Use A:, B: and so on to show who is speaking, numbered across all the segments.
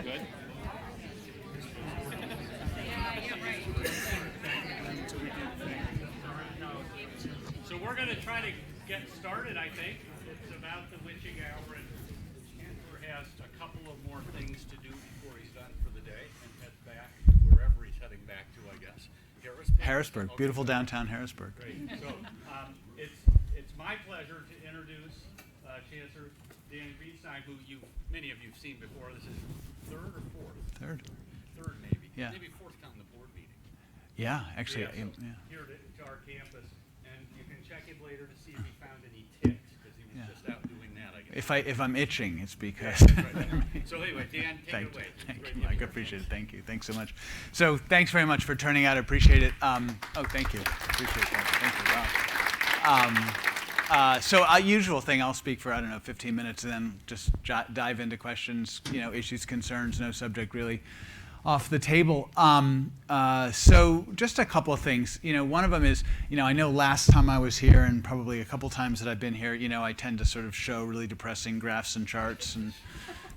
A: good? So we're going to try to get started, I think. It's about the witching hour, and Chancellor has a couple of more things to do before he's done for the day and head back to wherever he's heading back to, I guess.
B: Harrisburg,
A: okay.
B: Beautiful downtown Harrisburg.
A: Great. So it's my pleasure to introduce Chancellor Dan Greenstein, who many of you have seen before. This is third or fourth?
B: Third,
A: maybe.
B: Yeah.
A: Maybe fourth counting the board meeting.
B: Yeah, actually,
A: Here to our campus, and you can check him later to see if he found any ticks, because he was just out doing that, I guess.
B: If I'm itching, it's because.
A: Right. So anyway, Dan, take it away.
B: Thank you, Mike. I appreciate it. Thank you. Thanks so much. So thanks very much for turning out. I appreciate it. Thank you. Appreciate that. Thank you. Wow. So usual thing, I'll speak for, 15 minutes, and then just dive into questions, issues, concerns, no subject really off the table. So just a couple of things. One of them is, I know last time I was here, and probably a couple times that I've been here, I tend to sort of show really depressing graphs and charts and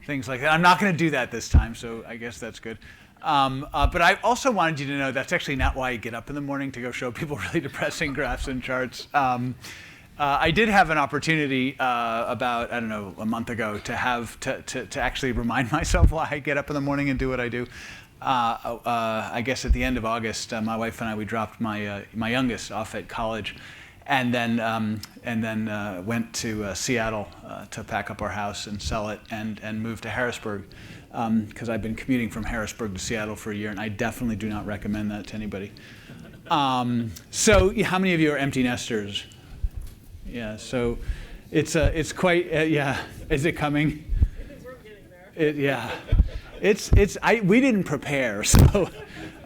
B: things like that. I'm not going to do that this time, so I guess that's good. But I also wanted you to know that's actually not why I get up in the morning, to go show people really depressing graphs and charts. I did have an opportunity about, a month ago to actually remind myself why I get up in the morning and do what I do. I guess at the end of August, my wife and I, we dropped my youngest off at college, and then went to Seattle to pack up our house and sell it and move to Harrisburg, because I've been commuting from Harrisburg to Seattle for a year, and I definitely do not recommend that to anybody. So how many of you are empty nesters? Yeah, so it's quite yeah. Is it coming?
C: We're getting there.
B: We didn't prepare, so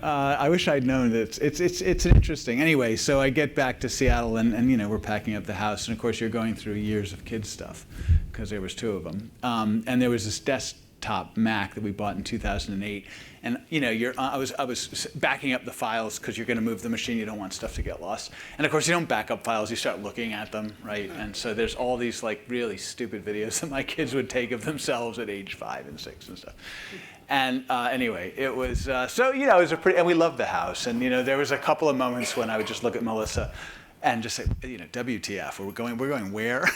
B: I wish I'd known that. It's interesting. Anyway, so I get back to Seattle, and we're packing up the house, and of course you're going through years of kids stuff, because there was two of them, and there was this desktop Mac that we bought in 2008. And I was backing up the files, because you're going to move the machine. You don't want stuff to get lost. And of course, you don't back up files. You start looking at them, right? And so there's all these really stupid videos that my kids would take of themselves at age 5 and 6 and stuff. And anyway, it was it was and we loved the house. And there was a couple of moments when I would just look at Melissa and just say, WTF? We're going where?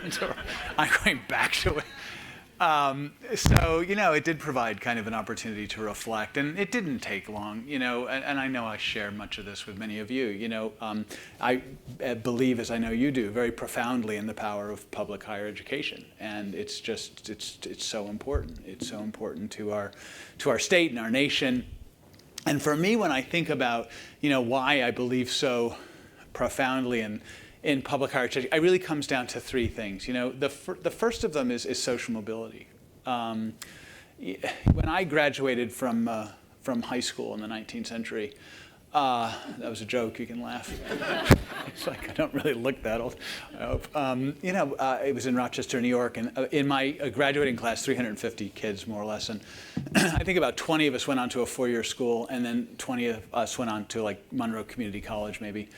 B: And so I'm going back to it. It did provide kind of an opportunity to reflect, and it didn't take long, and I know I share much of this with many of you. I believe, as I know you do, very profoundly in the power of public higher education, and it's so important. It's so important to our state and our nation. And for me, when I think about, why I believe so profoundly in public higher education, it really comes down to three things. The first of them is social mobility. When I graduated from high school in the 19th century, that was a joke. You can laugh. It's like I don't really look that old, I hope. It was in Rochester, New York, and in my graduating class, 350 kids, more or less, and I think about 20 of us went on to a 4-year school, and then 20 of us went on to Monroe Community College, maybe.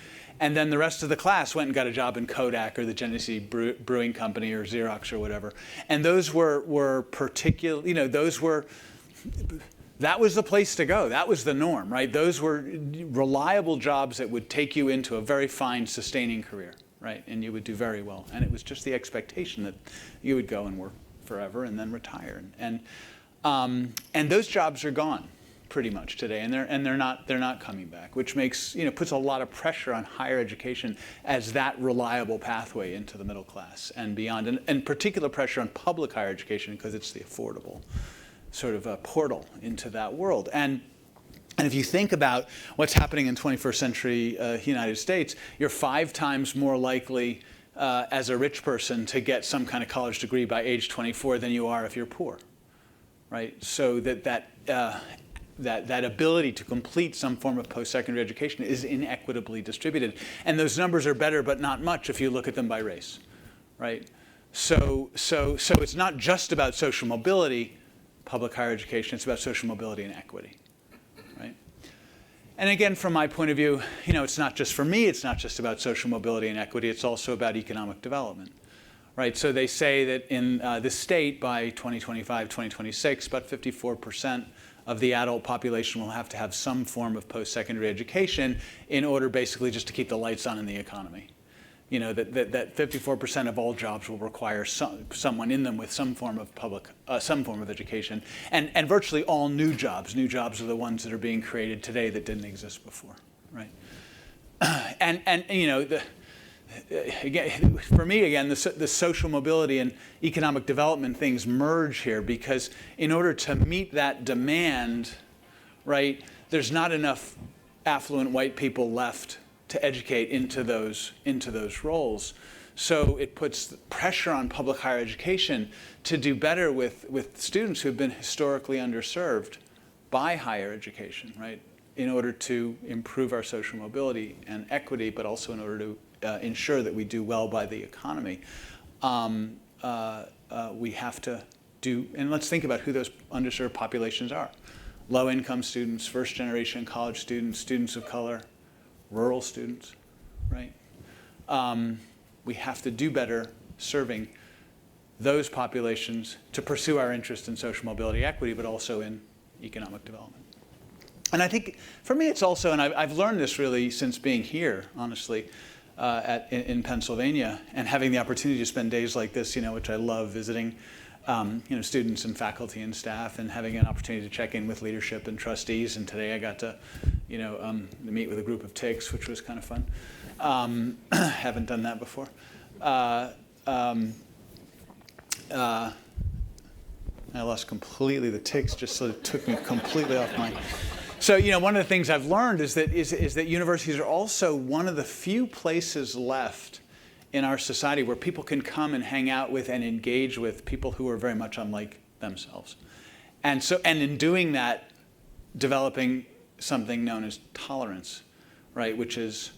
B: And then the rest of the class went and got a job in Kodak or the Genesee Brewing Company or Xerox or whatever. And those were particular, that was the place to go. That was the norm, right? Those were reliable jobs that would take you into a very fine, sustaining career, right? And you would do very well. And it was just the expectation that you would go and work forever and then retire. And those jobs are gone pretty much today, and they're not coming back, which makes puts a lot of pressure on higher education as that reliable pathway into the middle class and beyond, and particular pressure on public higher education because it's the affordable sort of a portal into that world. And if you think about what's happening in 21st century United States, you're 5 times more likely as a rich person to get some kind of college degree by age 24 than you are if you're poor, right? So that ability to complete some form of post-secondary education is inequitably distributed. And those numbers are better, but not much if you look at them by race, right? So it's not just about social mobility, public higher education, it's about social mobility and equity, right? And again, from my point of view, it's not just for me, it's not just about social mobility and equity, it's also about economic development, right? So they say that in the state by 2025, 2026, about 54% of the adult population will have to have some form of post-secondary education in order basically just to keep the lights on in the economy. You know, that 54% of all jobs will require someone in them with some form of education, and virtually all new jobs are the ones that are being created today that didn't exist before, right? And you know, again, for me, again, the social mobility and economic development things merge here, because in order to meet that demand, right, there's not enough affluent white people left to educate into those roles. So it puts pressure on public higher education to do better with students who have been historically underserved by higher education, right, in order to improve our social mobility and equity, but also in order to ensure that we do well by the economy. We have to do, and let's think about who those underserved populations are. Low-income students, first-generation college students, students of color, rural students, right? We have to do better serving those populations to pursue our interest in social mobility equity, but also in economic development. And I think, for me, it's also, and I've learned this really since being here, honestly, in Pennsylvania, and having the opportunity to spend days like this, you know, which I love, visiting you know, students and faculty and staff, and having an opportunity to check in with leadership and trustees. And today I got to, you know, meet with a group of TICs, which was kind of fun. Haven't done that before. I lost completely the TICs, just sort of took me completely off my. So, you know, one of the things I've learned is that universities are also one of the few places left in our society where people can come and hang out with and engage with people who are very much unlike themselves. And in doing that, developing something known as tolerance, right, which is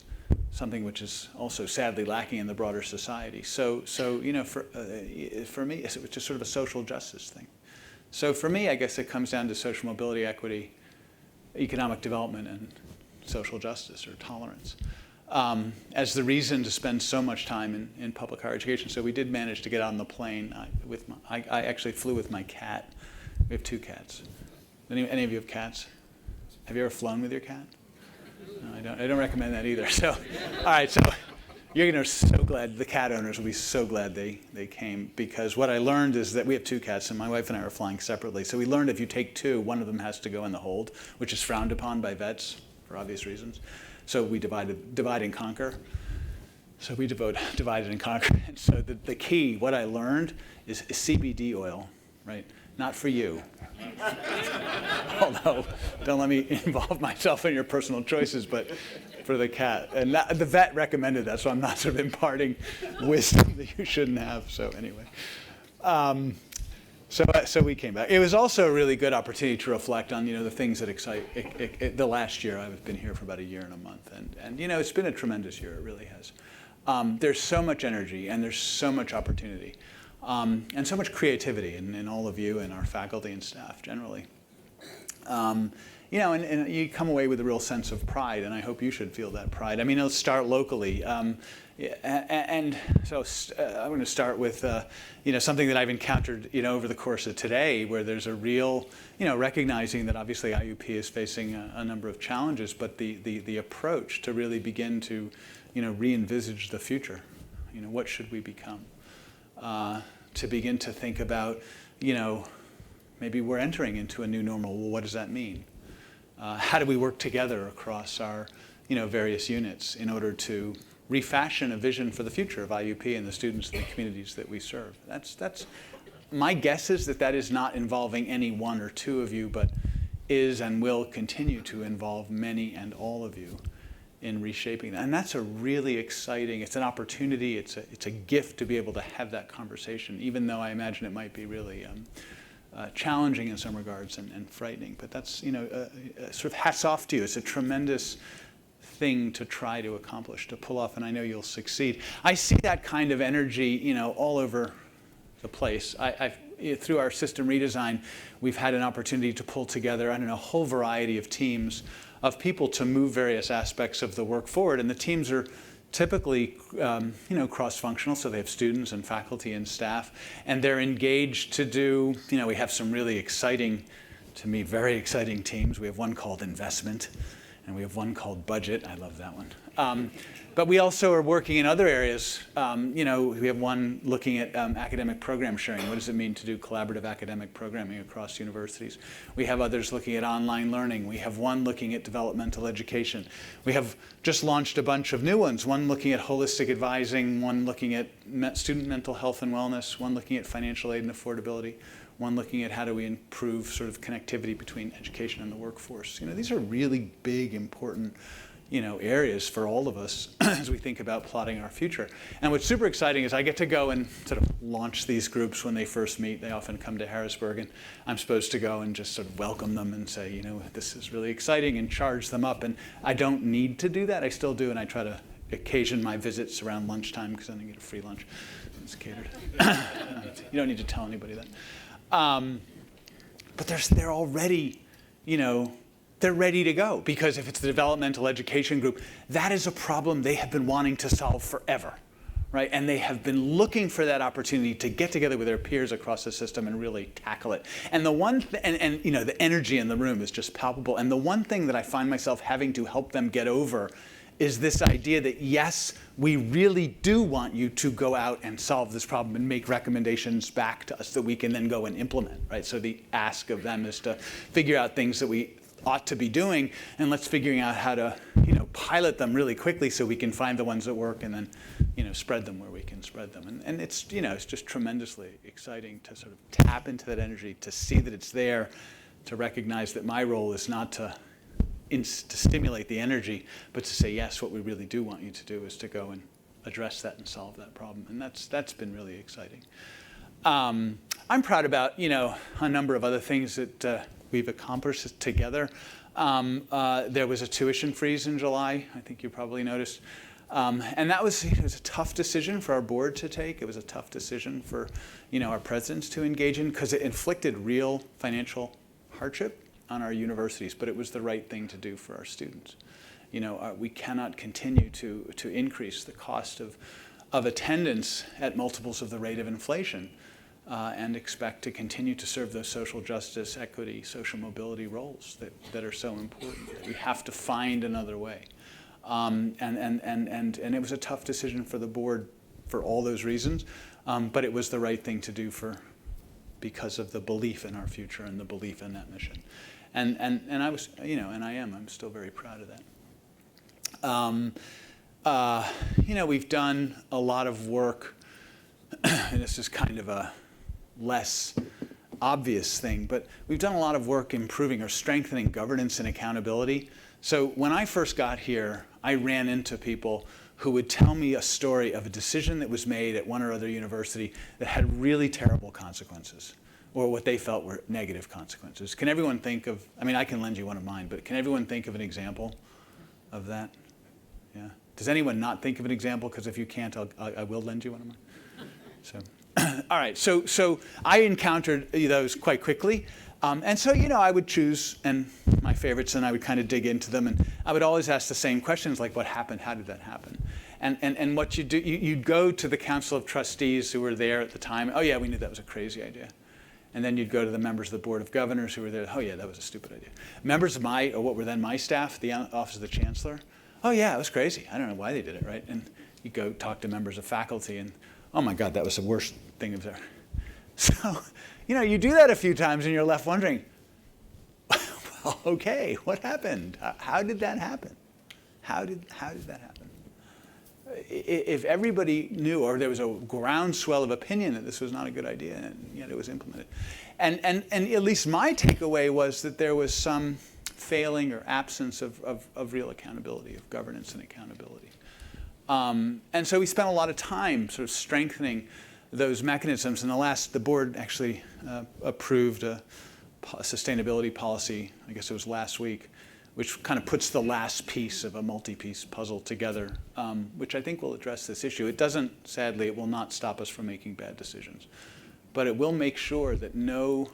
B: something which is also sadly lacking in the broader society. So you know, for me, it's just sort of a social justice thing. So for me, I guess it comes down to social mobility, equity, economic development, and social justice or tolerance as the reason to spend so much time in public higher education. So we did manage to get on the plane I actually flew with my cat. We have 2 cats. Any of you have cats? Have you ever flown with your cat? No, I don't recommend that either. So, all right, so you're gonna so glad, the cat owners will be so glad they came, because what I learned is that we have 2 cats, and my wife and I are flying separately. So we learned if you take 2, one of them has to go in the hold, which is frowned upon by vets for obvious reasons. So we divide and conquer. So we divided and conquered. And so the key, what I learned, is CBD oil, right? Not for you. Although, don't let me involve myself in your personal choices, but for the cat. And the vet recommended that, so I'm not sort of imparting wisdom that you shouldn't have. So anyway. So we came back. It was also a really good opportunity to reflect on, you know, the things that excite. The last year, I've been here for about a year and a month, and you know, it's been a tremendous year. It really has. There's so much energy, and there's so much opportunity, and so much creativity in all of you and our faculty and staff generally. You know, and you come away with a real sense of pride, and I hope you should feel that pride. I mean, let's start locally. And so I'm going to start with, you know, something that I've encountered, you know, over the course of today, where there's a real, you know, recognizing that obviously IUP is facing a number of challenges, but the approach to really begin to, you know, re-envisage the future. You know, what should we become? To begin to think about, you know, maybe we're entering into a new normal. Well, what does that mean? How do we work together across our, you know, various units in order to refashion a vision for the future of IUP and the students and the communities that we serve? That's my guess is that is not involving any one or two of you, but is and will continue to involve many and all of you in reshaping that. And that's a really exciting, it's an opportunity, it's a gift to be able to have that conversation, even though I imagine it might be really challenging in some regards and frightening. But that's, you know, sort of hats off to you. It's a tremendous thing to try to accomplish, to pull off, and I know you'll succeed. I see that kind of energy, you know, all over the place. Through our system redesign, we've had an opportunity to pull together, I don't know, a whole variety of teams of people to move various aspects of the work forward, and the teams are typically, cross-functional, so they have students and faculty and staff, and they're engaged to do, we have some really exciting, to me, very exciting teams. We have one called Investment, and we have one called Budget. I love that one. But we also are working in other areas. We have one looking at academic program sharing. What does it mean to do collaborative academic programming across universities? We have others looking at online learning. We have one looking at developmental education. We have just launched a bunch of new ones, one looking at holistic advising, one looking at student mental health and wellness, one looking at financial aid and affordability, one looking at how do we improve sort of connectivity between education and the workforce. These are really big, important areas for all of us as we think about plotting our future. And what's super exciting is I get to go and sort of launch these groups when they first meet. They often come to Harrisburg, and I'm supposed to go and just sort of welcome them and say, this is really exciting, and charge them up. And I don't need to do that. I still do, and I try to occasion my visits around lunchtime because then I get a free lunch. It's catered. You don't need to tell anybody that. But they're already, they're ready to go, because if it's the developmental education group, that is a problem they have been wanting to solve forever, right? And they have been looking for that opportunity to get together with their peers across the system and really tackle it. And the energy in the room is just palpable. And the one thing that I find myself having to help them get over is this idea that, yes, we really do want you to go out and solve this problem and make recommendations back to us that we can then go and implement, right? So the ask of them is to figure out things that we ought to be doing, and let's figuring out how to, pilot them really quickly so we can find the ones that work and then, spread them where we can spread them. And it's, it's just tremendously exciting to sort of tap into that energy, to see that it's there, to recognize that my role is not to stimulate the energy, but to say, yes, what we really do want you to do is to go and address that and solve that problem. And that's been really exciting. I'm proud about, a number of other things that we've accomplished together. There was a tuition freeze in July, I think you probably noticed. And that was, it was a tough decision for our board to take. It was a tough decision for, our presidents to engage in, because it inflicted real financial hardship on our universities, but it was the right thing to do for our students. We cannot continue to increase the cost of attendance at multiples of the rate of inflation and expect to continue to serve those social justice, equity, social mobility roles that are so important. We have to find another way. And it was a tough decision for the board for all those reasons, but it was the right thing to do because of the belief in our future and the belief in that mission. And I was, I'm still very proud of that. We've done a lot of work, and this is kind of a less obvious thing, but we've done a lot of work improving or strengthening governance and accountability. So when I first got here, I ran into people who would tell me a story of a decision that was made at one or other university that had really terrible consequences, or what they felt were negative consequences. Can everyone think of, I can lend you one of mine, but can everyone think of an example of that? Yeah. Does anyone not think of an example? Because if you can't, I will lend you one of mine. So, all right, so I encountered those quite quickly. And so, I would choose my favorites, and I would kind of dig into them, and I would always ask the same questions, like what happened, how did that happen? And what you do, you'd go to the Council of Trustees who were there at the time. Oh yeah, we knew that was a crazy idea. And then you'd go to the members of the Board of Governors who were there. Oh yeah, that was a stupid idea. Members of what were then my staff, the Office of the Chancellor. Oh yeah, it was crazy. I don't know why they did it, right? And you go talk to members of faculty, and oh my God, that was the worst thing ever. So, you do that a few times, and you're left wondering, well, okay, what happened? How did that happen? How did that happen? If everybody knew, or there was a groundswell of opinion that this was not a good idea, and yet it was implemented. And at least my takeaway was that there was some failing or absence of real accountability, of governance and accountability. And so we spent a lot of time sort of strengthening those mechanisms. And the board actually approved a sustainability policy, I guess it was last week, which kind of puts the last piece of a multi-piece puzzle together, which I think will address this issue. It doesn't, sadly, it will not stop us from making bad decisions. But it will make sure that no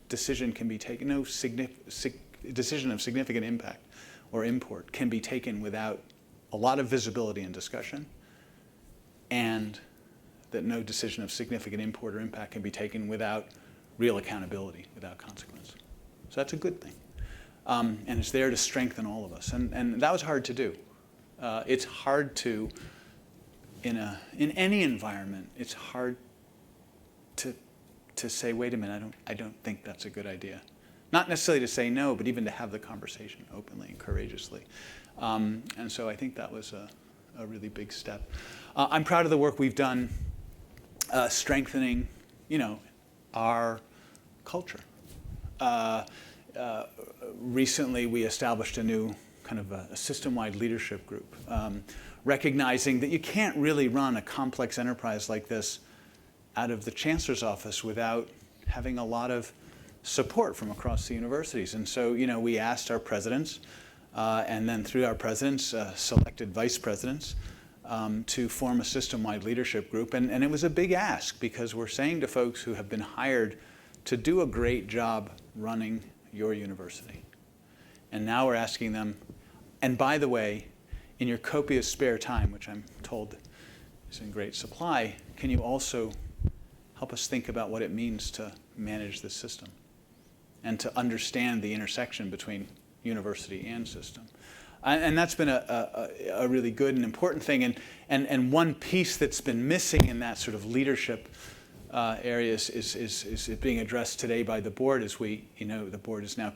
B: decision can be taken, no decision of significant impact or import can be taken without a lot of visibility and discussion, and that no decision of significant import or impact can be taken without real accountability, without consequence. So that's a good thing. And it's there to strengthen all of us. And that was hard to do. It's hard to, in any environment, it's hard to say, wait a minute, I don't think that's a good idea. Not necessarily to say no, but even to have the conversation openly and courageously. And so I think that was a really big step. I'm proud of the work we've done strengthening, our culture. Recently, we established a new kind of a system-wide leadership group, recognizing that you can't really run a complex enterprise like this out of the Chancellor's office without having a lot of support from across the universities. And so, we asked our presidents, and then through our presidents, selected vice presidents, to form a system-wide leadership group. And it was a big ask, because we're saying to folks who have been hired to do a great job running your university. And now we're asking them, and by the way, in your copious spare time, which I'm told is in great supply, can you also help us think about what it means to manage the system and to understand the intersection between university and system? And that's been a really good and important thing. And one piece that's been missing in that sort of leadership areas is being addressed today by the board, as the board has now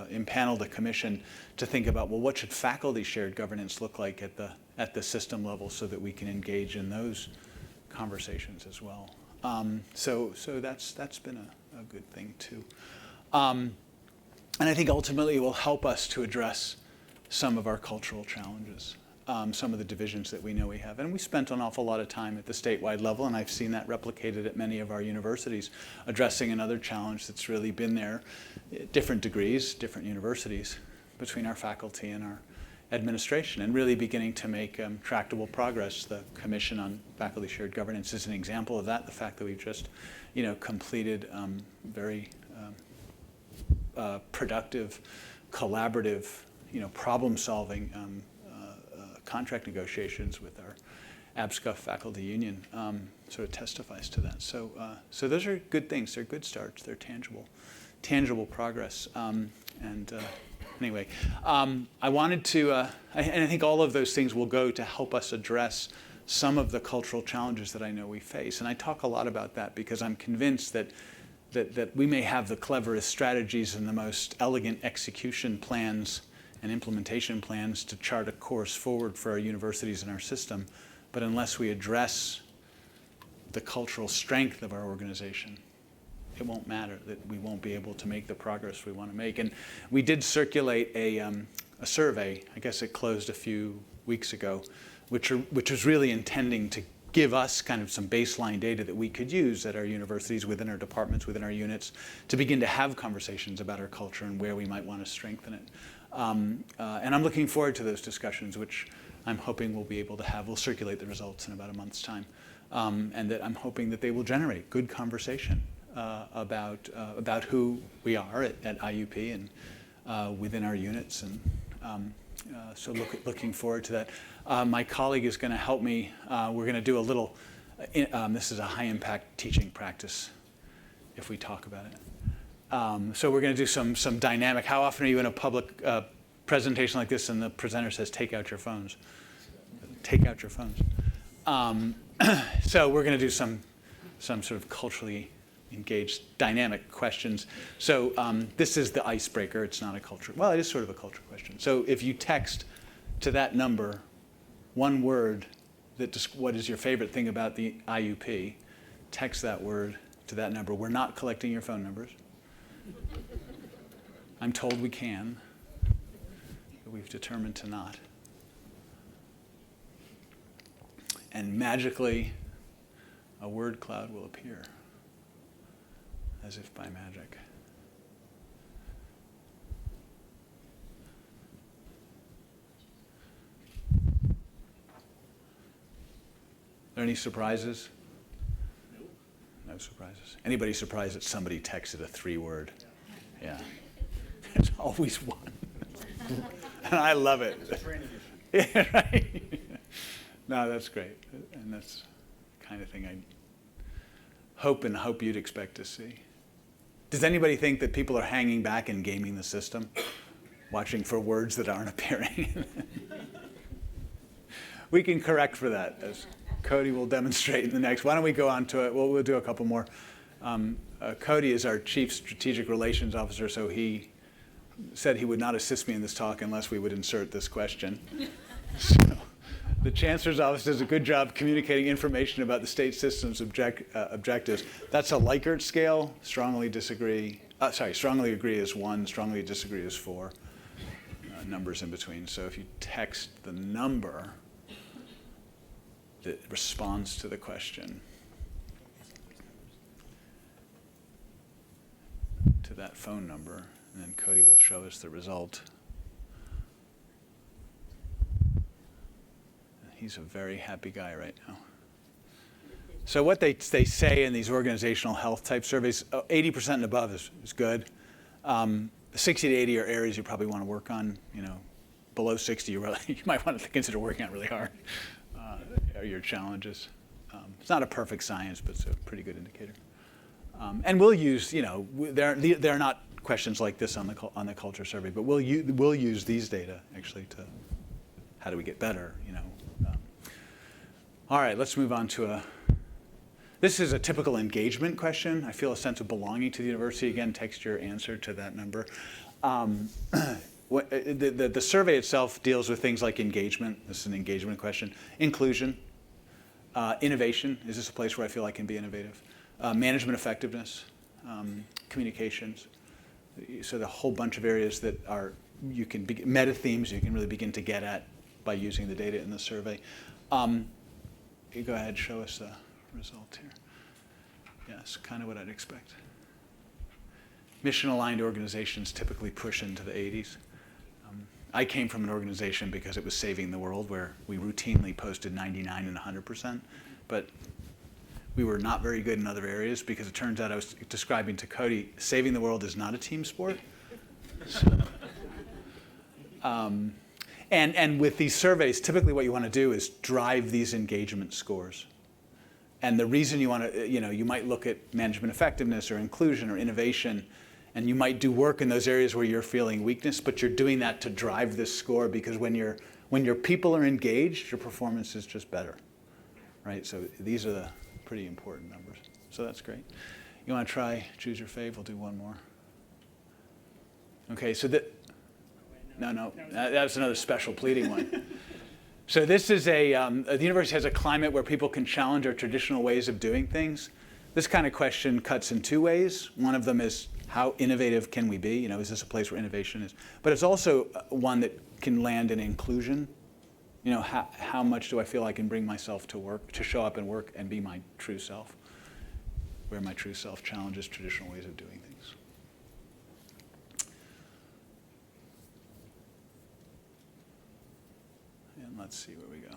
B: impaneled a commission to think about, well, what should faculty shared governance look like at the system level, so that we can engage in those conversations as well. So that's been a good thing too. And I think ultimately it will help us to address some of our cultural challenges, some of the divisions that we know we have. And we spent an awful lot of time at the statewide level, and I've seen that replicated at many of our universities, addressing another challenge that's really been there, different degrees, different universities, between our faculty and our administration, and really beginning to make tractable progress. The Commission on Faculty Shared Governance is an example of that. The fact that we've just, completed very productive, collaborative, problem-solving contract negotiations with our ABSCUF faculty union sort of testifies to that. So those are good things. They're good starts. They're tangible progress. Anyway, I wanted to, and I think all of those things will go to help us address some of the cultural challenges that I know we face. And I talk a lot about that because I'm convinced that we may have the cleverest strategies and the most elegant execution plans and implementation plans to chart a course forward for our universities and our system, but unless we address the cultural strength of our organization, it won't matter, that we won't be able to make the progress we want to make. And we did circulate a survey, I guess it closed a few weeks ago, which was really intending to give us kind of some baseline data that we could use at our universities, within our departments, within our units, to begin to have conversations about our culture and where we might want to strengthen it. And I'm looking forward to those discussions, which I'm hoping we'll be able to have. We'll circulate the results in about a month's time. And that I'm hoping that they will generate good conversation about who we are at IUP and within our units. And so looking forward to that. My colleague is going to help me. We're going to do a little, this is a high-impact teaching practice, if we talk about it. So we're going to do some dynamic. How often are you in a public presentation like this and the presenter says, take out your phones? Take out your phones. So we're going to do some sort of culturally engaged dynamic questions. So this is the icebreaker. It's not a culture. Well, it is sort of a culture question. So if you text to that number one word, what is your favorite thing about the IUP, text that word to that number. We're not collecting your phone numbers. I'm told we can, but we've determined to not. And magically, a word cloud will appear, as if by magic. Are there any surprises?
A: Nope.
B: No surprises. Anybody surprised that somebody texted a 3-word? Yeah. There's always one. And I love it. Yeah, right. No, that's great. And that's the kind of thing I hope you'd expect to see. Does anybody think that people are hanging back and gaming the system, watching for words that aren't appearing? We can correct for that, as Cody will demonstrate in the next. Why don't we go on to it? We'll do a couple more. Cody is our Chief Strategic Relations Officer, so he said he would not assist me in this talk unless we would insert this question. So, the Chancellor's Office does a good job communicating information about the state system's objectives. That's a Likert scale. Strongly disagree. Strongly agree is 1. Strongly disagree is 4. Numbers in between. So if you text the number that responds to the question to that phone number, and then Cody will show us the result. He's a very happy guy right now. So what they say in these organizational health type surveys, 80% and above is good. 60 to 80 are areas you probably want to work on. Below 60, you might want to consider working on really hard. Are your challenges. It's not a perfect science, but it's a pretty good indicator. And we'll use, there are not questions like this on the culture survey, but we'll use these data actually to how do we get better, All right, let's move on to this is a typical engagement question. I feel a sense of belonging to the university. Again, text your answer to that number. The survey itself deals with things like engagement. This is an engagement question. Inclusion. Innovation. Is this a place where I feel I can be innovative? Management effectiveness. Communications. So the whole bunch of areas that are, meta themes you can really begin to get at by using the data in the survey. You go ahead, show us the result here. Yes, kind of what I'd expect. Mission-aligned organizations typically push into the 80s. I came from an organization because it was saving the world where we routinely posted 99 and 100%, but we were not very good in other areas because it turns out I was describing to Cody, saving the world is not a team sport. And with these surveys, typically what you want to do is drive these engagement scores. And the reason you want to, you might look at management effectiveness or inclusion or innovation, and you might do work in those areas where you're feeling weakness, but you're doing that to drive this score because when your people are engaged, your performance is just better, right? So these are the pretty important numbers. So that's great. You want to try choose your fave? We'll do one more. Okay, so No, that's another special pleading one. So this is the university has a climate where people can challenge our traditional ways of doing things. This kind of question cuts in 2 ways. One of them is how innovative can we be? Is this a place where innovation is? But it's also one that can land in inclusion. How much do I feel I can bring myself to work, to show up and work and be my true self? Where my true self challenges traditional ways of doing things. And let's see where we go.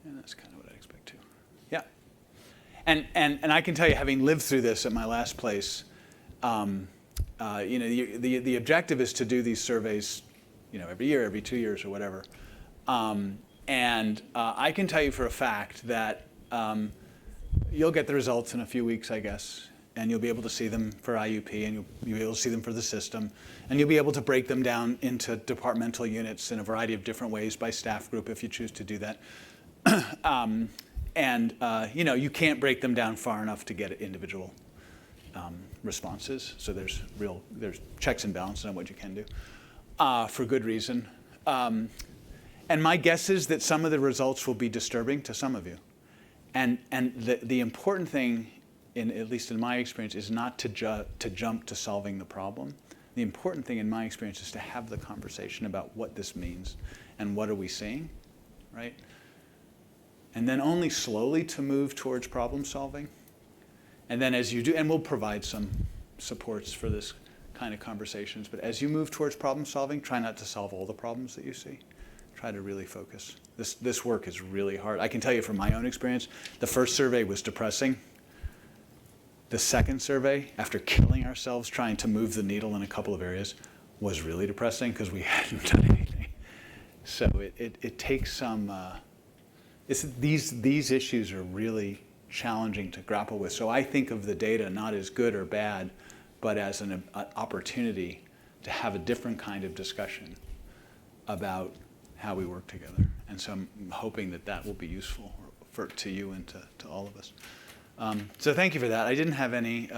B: And that's kind of what I expect too. Yeah. And I can tell you, having lived through this at my last place, the objective is to do these surveys, every year, every 2 years or whatever. I can tell you for a fact that you'll get the results in a few weeks, I guess, and you'll be able to see them for IUP, and you'll be able to see them for the system, and you'll be able to break them down into departmental units in a variety of different ways by staff group if you choose to do that. You can't break them down far enough to get individual responses. So there's checks and balances on what you can do for good reason. And my guess is that some of the results will be disturbing to some of you. And the important thing, at least in my experience, is not to jump to solving the problem. The important thing in my experience is to have the conversation about what this means and what are we seeing, right? And then only slowly to move towards problem solving. And then as you do, and we'll provide some supports for this kind of conversations, but as you move towards problem solving, try not to solve all the problems that you see. Try to really focus. This work is really hard. I can tell you from my own experience, the first survey was depressing. The second survey, after killing ourselves trying to move the needle in a couple of areas, was really depressing because we hadn't done anything. So it takes some, these issues are really challenging to grapple with. So I think of the data not as good or bad, but as an opportunity to have a different kind of discussion about how we work together. And so I'm hoping that that will be useful to you and to all of us. So thank you for that. I didn't have any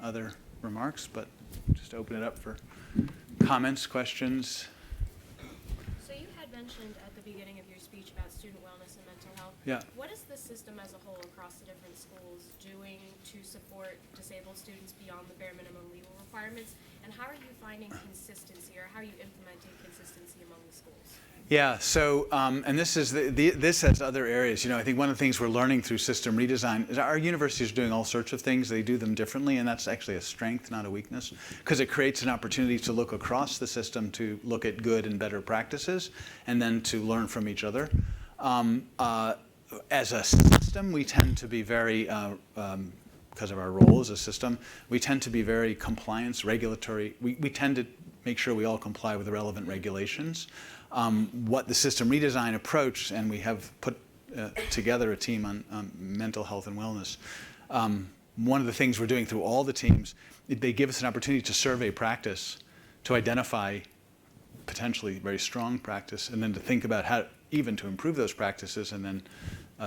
B: other remarks, but just open it up for comments, questions.
D: So you had mentioned at the beginning of your speech about student wellness and mental health.
B: Yeah.
D: What is the system as a whole across the different schools doing to support disabled students beyond the bare minimum legal requirements? And how are you finding consistency, or how are you implementing consistency among the schools?
B: Yeah, so, and this is, this has other areas. You know, I think one of the things we're learning through system redesign is our universities are doing all sorts of things. They do them differently, and that's actually a strength, not a weakness, because it creates an opportunity to look across the system to look at good and better practices, and then to learn from each other. As a system, we tend to be very, because of our role as a system, we tend to be very compliance, regulatory. We tend to make sure we all comply with the relevant regulations. What the system redesign approach, and we have put together a team on mental health and wellness. One of the things we're doing through all the teams, they give us an opportunity to survey practice, to identify potentially very strong practice, and then to think about how even to improve those practices, and then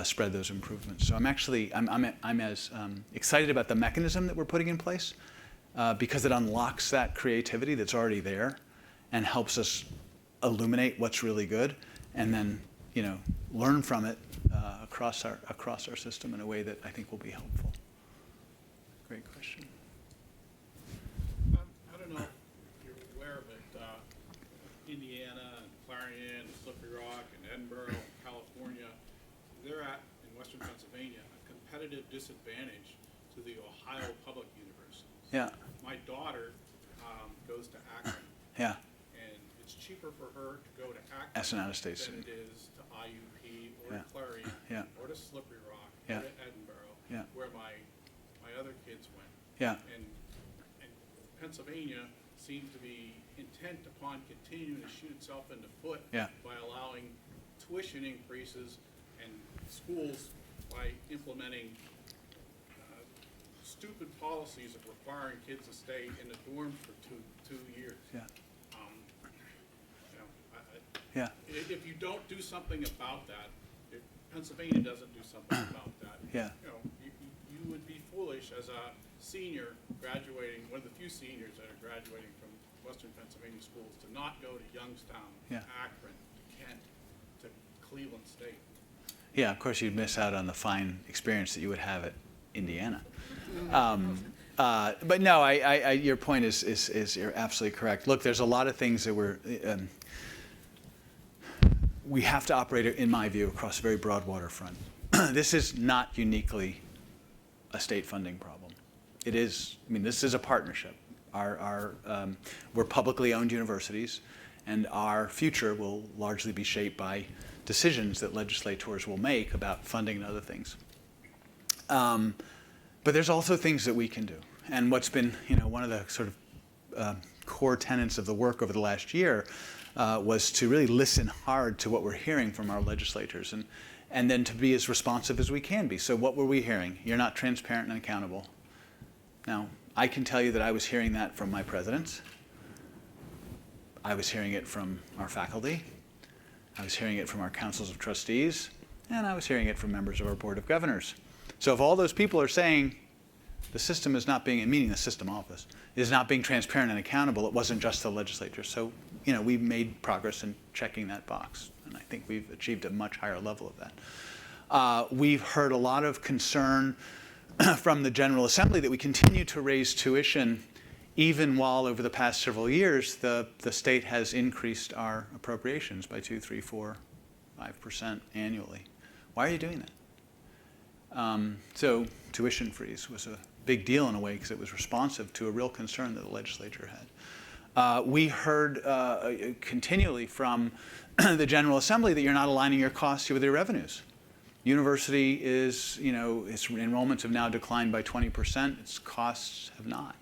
B: spread those improvements. So I'm as excited about the mechanism that we're putting in place because it unlocks that creativity that's already there and helps us illuminate what's really good, and then learn from it across our system in a way that I think will be helpful. Great question.
E: I don't know if you're aware of it. Indiana, and Clarion, and Slippery Rock, and Edinburgh, California, they're at, in Western Pennsylvania, a competitive disadvantage to the Ohio public universities.
B: Yeah.
E: My daughter goes to Akron.
B: Yeah.
E: It's cheaper for her to go to Akron
B: As an out-of-state
E: than
B: student.
E: it is to IUP or
B: Yeah.
E: to Clarion
B: Yeah.
E: or to Slippery Rock
B: Yeah.
E: or to Edinburgh,
B: Yeah.
E: where my other kids went.
B: Yeah.
E: And Pennsylvania seemed to be intent upon continuing to shoot itself in the foot
B: Yeah.
E: by allowing tuition increases, and schools by implementing stupid policies of requiring kids to stay in the dorms for two years.
B: Yeah.
E: You know,
B: Yeah.
E: if you don't do something about that, if Pennsylvania doesn't do something about that,
B: Yeah.
E: you would be foolish as a senior graduating, one of the few seniors that are graduating from Western Pennsylvania schools, to not go to Youngstown,
B: Yeah.
E: to Akron, to Kent, to Cleveland State.
B: Yeah, of course you'd miss out on the fine experience that you would have at Indiana. But no, your point is you're absolutely correct. Look, there's a lot of things that we have to operate, in my view, across a very broad waterfront. This is not uniquely a state funding problem. It is, this is a partnership. We're publicly owned universities, and our future will largely be shaped by decisions that legislators will make about funding and other things. But there's also things that we can do. And what's been, one of the sort of core tenets of the work over the last year was to really listen hard to what we're hearing from our legislators, and then to be as responsive as we can be. So what were we hearing? You're not transparent and accountable. Now, I can tell you that I was hearing that from my presidents. I was hearing it from our faculty. I was hearing it from our councils of trustees, and I was hearing it from members of our board of governors. So if all those people are saying the system is not being, meaning the system office, is not being transparent and accountable, it wasn't just the legislature. So, we've made progress in checking that box, and I think we've achieved a much higher level of that. We've heard a lot of concern from the General Assembly that we continue to raise tuition even while over the past several years the state has increased our appropriations by 2, 3, 4, 5% annually. Why are you doing that? So tuition freeze was a big deal in a way because it was responsive to a real concern that the legislature had. We heard continually from the General Assembly that you're not aligning your costs with your revenues. University is, its enrollments have now declined by 20%. Its costs have not.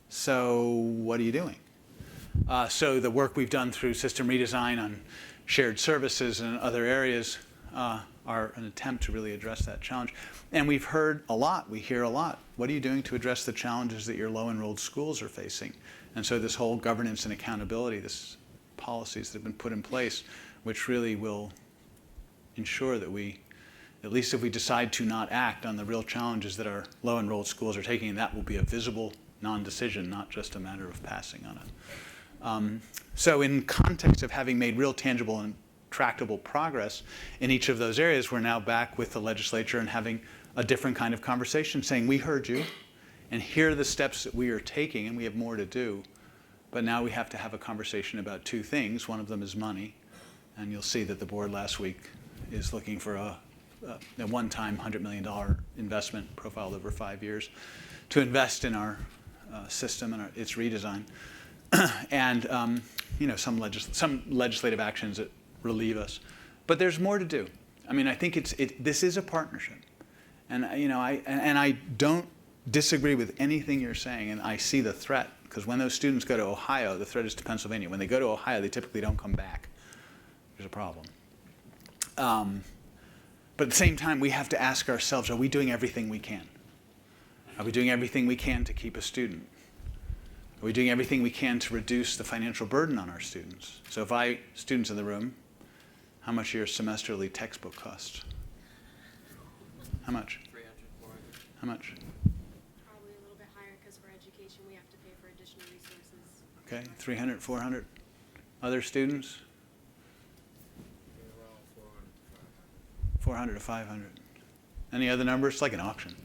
B: So what are you doing? So the work we've done through system redesign on shared services and other areas are an attempt to really address that challenge. And we've heard a lot, we hear a lot. What are you doing to address the challenges that your low-enrolled schools are facing? And so this whole governance and accountability, this policies that have been put in place, which really will ensure that we, at least if we decide to not act on the real challenges that our low-enrolled schools are taking, that will be a visible non-decision, not just a matter of passing on it. So in context of having made real tangible and tractable progress in each of those areas, we're now back with the legislature and having a different kind of conversation, saying we heard you, and here are the steps that we are taking, and we have more to do. But now we have to have a conversation about two things. One of them is money, and you'll see that the board last week is looking for a one-time $100 million investment profiled over 5 years to invest in our system and its redesign. And some legislative actions that relieve us. But there's more to do. I mean, I think this is a partnership. And I don't disagree with anything you're saying, and I see the threat, because when those students go to Ohio, the threat is to Pennsylvania. When they go to Ohio, they typically don't come back. There's a problem. But at the same time, we have to ask ourselves, are we doing everything we can? Are we doing everything we can to keep a student? Are we doing everything we can to reduce the financial burden on our students? So if students in the room, how much your semesterly textbook cost? How much?
F: 300, 400.
B: How much?
D: Probably a little bit higher because for education we have to pay for additional resources.
B: Okay, 300, 400. Other students?
F: Around
B: 400
F: 400 to 500.
B: to 500. Any other numbers? It's like an auction.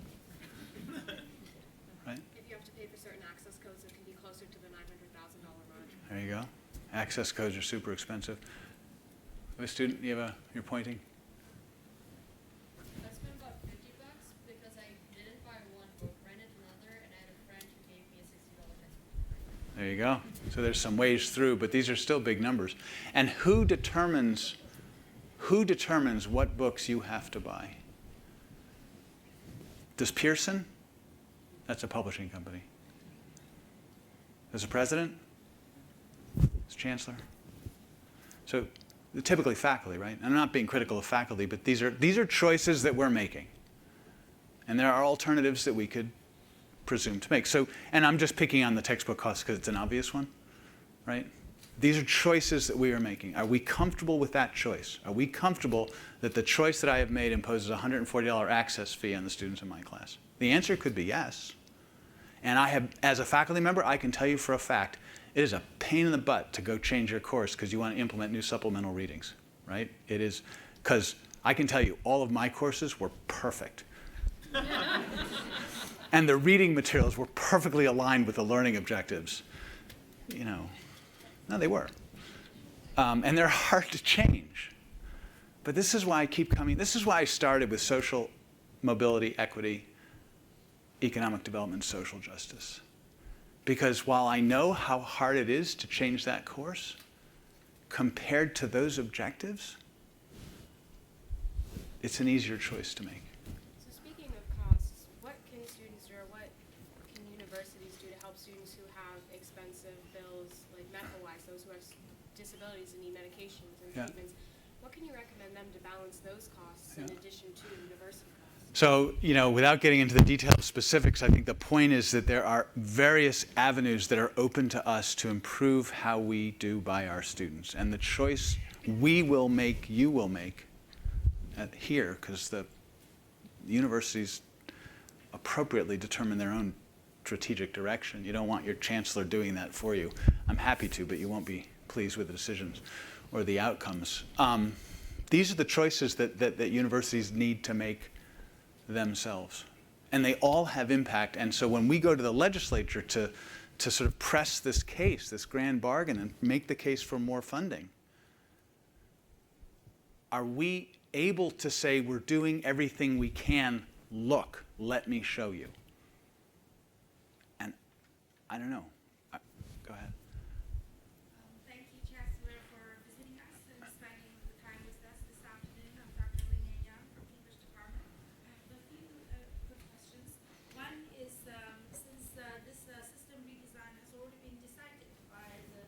B: Right?
D: If you have to pay for certain access codes, it can be closer to the $900,000 mark.
B: There you go. Access codes are super expensive. A student, you're pointing?
G: I spent about $50 because I didn't buy one book, rented another, and I had a friend who gave me a $60 textbook.
B: There you go. So there's some ways through, but these are still big numbers. And who determines what books you have to buy? Does Pearson? That's a publishing company. Does the president? Does Chancellor? So typically faculty, right? I'm not being critical of faculty, but these are choices that we're making. And there are alternatives that we could presume to make. So, and I'm just picking on the textbook cost because it's an obvious one, right? These are choices that we are making. Are we comfortable with that choice? Are we comfortable that the choice that I have made imposes a $140 access fee on the students in my class? The answer could be yes. And I have, as a faculty member, I can tell you for a fact, it is a pain in the butt to go change your course because you want to implement new supplemental readings, right? It is, because I can tell you all of my courses were perfect. And the reading materials were perfectly aligned with the learning objectives. No, they were. And they're hard to change. But this is why I keep coming. This is why I started with social mobility, equity, economic development, social justice. Because while I know how hard it is to change that course, compared to those objectives, it's an easier choice to make.
D: So speaking of costs, what can students do or what can universities do to help students who have expensive bills, like medical-wise, those who have disabilities and need medications and
B: Yeah.
D: treatments? What can you recommend them to balance those costs in
B: Yeah.
D: addition to university costs?
B: So, without getting into the detailed specifics, I think the point is that there are various avenues that are open to us to improve how we do by our students. And the choice we will make, you will make here, because the universities appropriately determine their own strategic direction. You don't want your chancellor doing that for you. I'm happy to, but you won't be pleased with the decisions or the outcomes. These are the choices that universities need to make themselves. And they all have impact. And so when we go to the legislature to sort of press this case, this grand bargain, and make the case for more funding, are we able to say we're doing everything we can? Look, let me show you. And I don't know. Go ahead.
H: Thank you, Chancellor, for visiting us and spending the time with us this afternoon. I'm Dr. Linnea Young from the English Department. I have a few quick questions. One is, since this system redesign has already been decided by the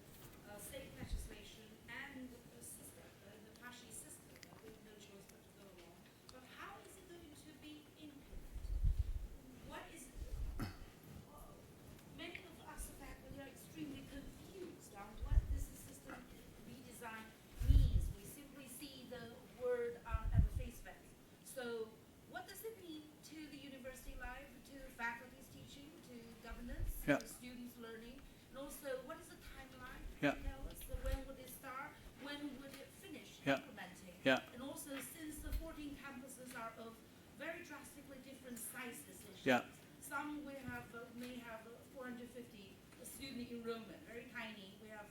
H: attendance,
B: Yeah.
H: the students learning, and also what is the timeline?
B: Yeah.
H: Tell us when would it start, when would it finish
B: Yeah.
H: implementing?
B: Yeah.
H: And also, since the 14 campuses are of very drastically different sizes and
B: Yeah.
H: shapes, some we have may have 450 student enrollment, very tiny. We have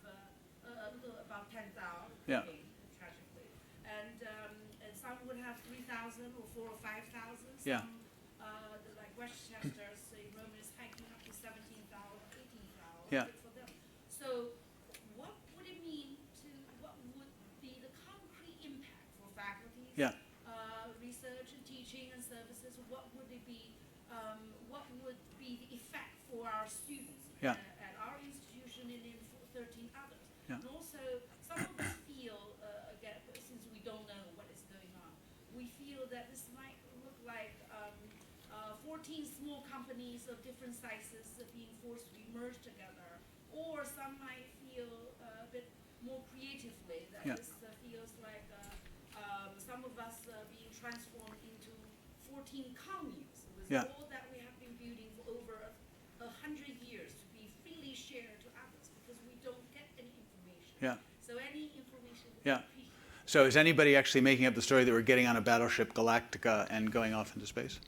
H: about 10,000.
B: Yeah.
H: Tragically, and some would have 3,000 or 4,000 or 5,000.
B: Yeah.
H: Some, like Westchester's enrollment is hiking up to 17,000, 18,000.
B: Yeah.
H: Good for them. So, what would it mean to? What would be the concrete impact for faculty?
B: Yeah.
H: Research and teaching and services. What would it be? What would be the effect for our students
B: Yeah.
H: at our institution and in 13 others?
B: Yeah.
H: And also, some of us feel, again, since we don't know what is going on, we feel that this might look like 14 small companies of different sizes being forced to be merged together. Or some might feel a bit more creatively that
B: Yeah.
H: this feels like some of us being transformed into 14 communes with
B: Yeah.
H: all that we have been building for over 100 years to be freely shared to others because we don't get any information.
B: Yeah.
H: So any information would
B: Yeah.
H: be appreciated.
B: So is anybody actually making up the story that we're getting on a battleship Galactica and going off into space?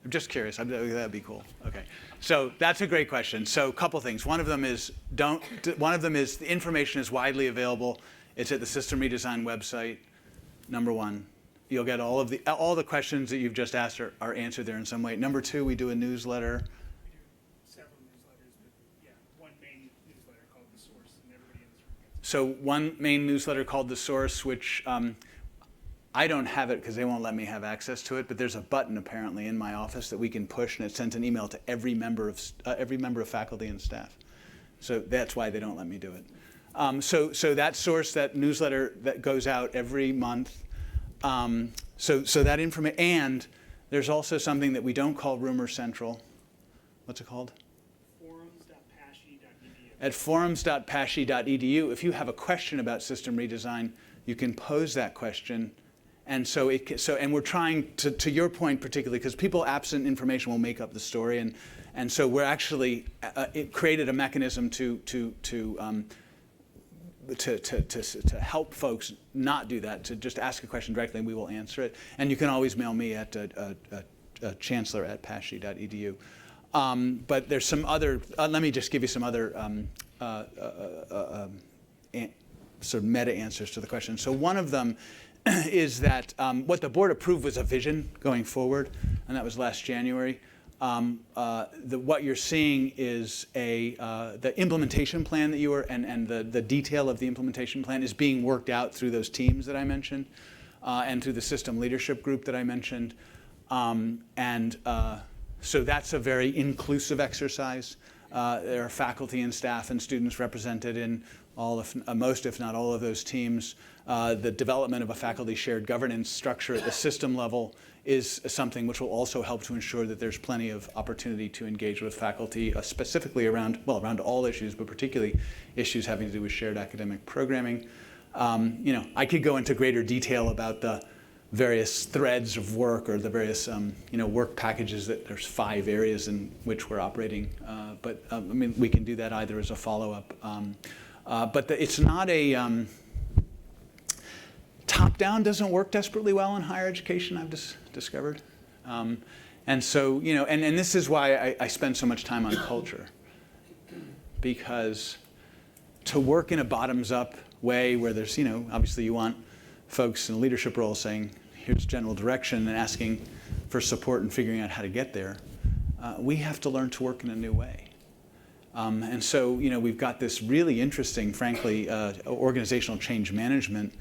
B: I'm just curious. That'd be cool. Okay. So that's a great question. So a couple things. One of them is the information is widely available. It's at the System Redesign website. Number one, you'll get all the questions that you've just asked are answered there in some way. Number two, we do a newsletter.
F: Several newsletters, but yeah, one main newsletter called The Source, and everybody in this room gets it.
B: So one main newsletter called The Source, which I don't have it because they won't let me have access to it, but there's a button apparently in my office that we can push, and it sends an email to every member of faculty and staff. So that's why they don't let me do it. So that Source, that newsletter that goes out every month. So that information, and there's also something that we don't call Rumor Central. What's it called?
F: Forums.pashy.edu.
B: At forums.pashy.edu, if you have a question about system redesign, you can pose that question. And and we're trying to your point particularly, because people absent information will make up the story, and so we're actually it created a mechanism to help folks not do that, to just ask a question directly and we will answer it. And you can always mail me at Chancellor at pashy.edu. But there's some other, let me just give you some other sort of meta answers to the question. So one of them is that what the board approved was a vision going forward, and that was last January. What you're seeing is the implementation plan that you were, and the detail of the implementation plan is being worked out through those teams that I mentioned, and through the system leadership group that I mentioned. So that's a very inclusive exercise. There are faculty and staff and students represented in most, if not all, of those teams. The development of a faculty shared governance structure at the system level is something which will also help to ensure that there's plenty of opportunity to engage with faculty, specifically around all issues, but particularly issues having to do with shared academic programming. I could go into greater detail about the various threads of work or the various work packages. That there's 5 areas in which we're operating, but we can do that either as a follow-up. But it's not a top-down doesn't work desperately well in higher education, I've discovered. And so, and this is why I spend so much time on culture, because to work in a bottoms-up way where there's, obviously you want folks in a leadership role saying, here's general direction and asking for support and figuring out how to get there, we have to learn to work in a new way. And so, we've got this really interesting, frankly, organizational change management